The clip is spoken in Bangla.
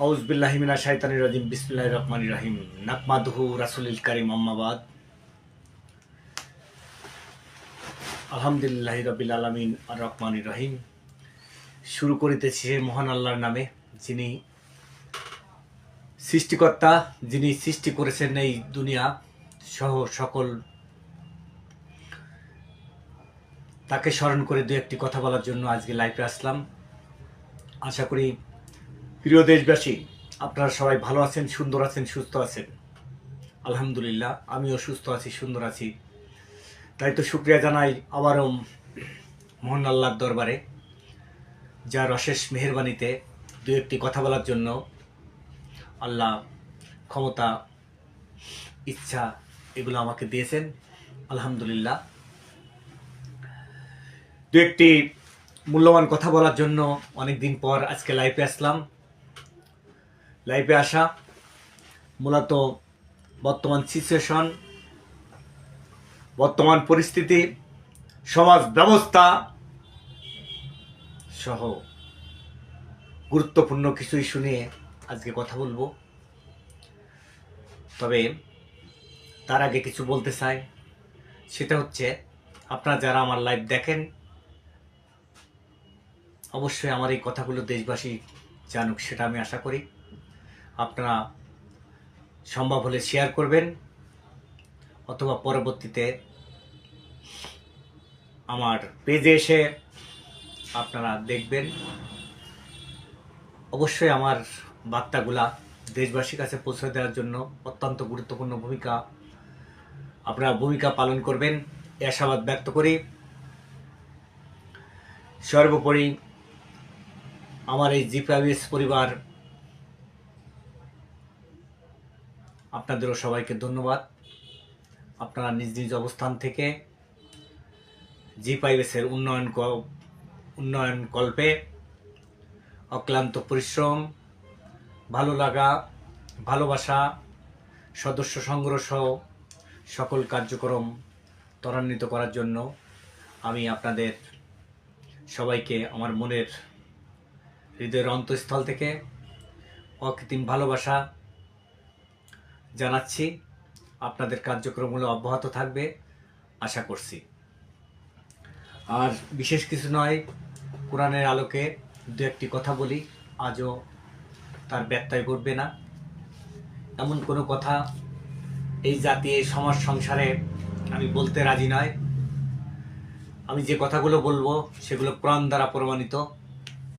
আউযুবিল্লাহি মিনাশ শাইতানির রাজিম বিসমিল্লাহির রহমানির রহিম নাহমাদুহু রাসূলুল কারীম আম্মা বাদ আলহামদুলিল্লাহি রাব্বিল আলামিন আর রহমানির রহিম। শুরু করিতেছি সেই মহান আল্লাহর নামে, যিনি সৃষ্টিকর্তা, যিনি সৃষ্টি করেছেন এই দুনিয়া সহ সকল। তাকে স্মরণ করে দু একটি কথা বলার জন্য আজকে লাইভে আসলাম। আশা করি প্রিয় দেশবাসী, আপনারা সবাই ভালো আছেন, সুন্দর আছেন, সুস্থ আছেন। আলহামদুলিল্লাহ, আমিও সুস্থ আছি, সুন্দর আছি। তাই তো শুকরিয়া জানাই আবারও মহান আল্লাহর দরবারে, যার অশেষ মেহেরবানিতে দু একটি কথা বলার জন্য আল্লাহ ক্ষমতা, ইচ্ছা এগুলো আমাকে দিয়েছেন। আলহামদুলিল্লাহ, দু একটি মূল্যবান কথা বলার জন্য অনেক দিন পর আজকে লাইভে আসলাম। লাইভে আসা মূলত বর্তমান সিচুয়েশন, বর্তমান পরিস্থিতি, সমাজ ব্যবস্থা সহ গুরুত্বপূর্ণ কিছু ইস্যু নিয়ে আজকে কথা বলবো। তবে তার আগে কিছু বলতে চাই, সেটা হচ্ছে আপনারা যারা আমার লাইভ দেখেন, অবশ্যই আমার এই কথাগুলো দেশবাসী জানুক, সেটা আমি আশা করি। আপনারা সম্ভব হলে শেয়ার করবেন, অথবা পরবর্তীতে আমার পেজে এসে আপনারা দেখবেন। অবশ্যই আমার বার্তাগুলা দেশবাসীর কাছে পৌঁছে দেওয়ার জন্য অত্যন্ত গুরুত্বপূর্ণ ভূমিকা পালন করবেন, এ আশাবাদ ব্যক্ত করি। সর্বোপরি আমার এই জিপিআইএস পরিবার, আপনাদেরও সবাইকে ধন্যবাদ। আপনারা নিজ নিজ অবস্থান থেকে জিপিআইএসের উন্নয়ন কল্পে অক্লান্ত পরিশ্রম, ভালো লাগা, ভালোবাসা, সদস্য সংগ্রহ সহ সকল কার্যক্রম ত্বরান্বিত করার জন্য আমি আপনাদের সবাইকে আমার মনের হৃদয়ের অন্তঃস্থল থেকে অকৃত্রিম ভালোবাসা জানাচ্ছি। আপনাদের কার্যক্রমগুলো অব্যাহত থাকবে আশা করছি। আর বিশেষ কিছু নয়, কোরআনের আলোকে দু একটি কথা বলি, আজও তার ব্যত্যয় ঘটবে না। এমন কোনো কথা এই জাতি, এই সমাজ সংসারে আমি বলতে রাজি নয়। আমি যে কথাগুলো বলবো সেগুলো কোরআন দ্বারা প্রমাণিত,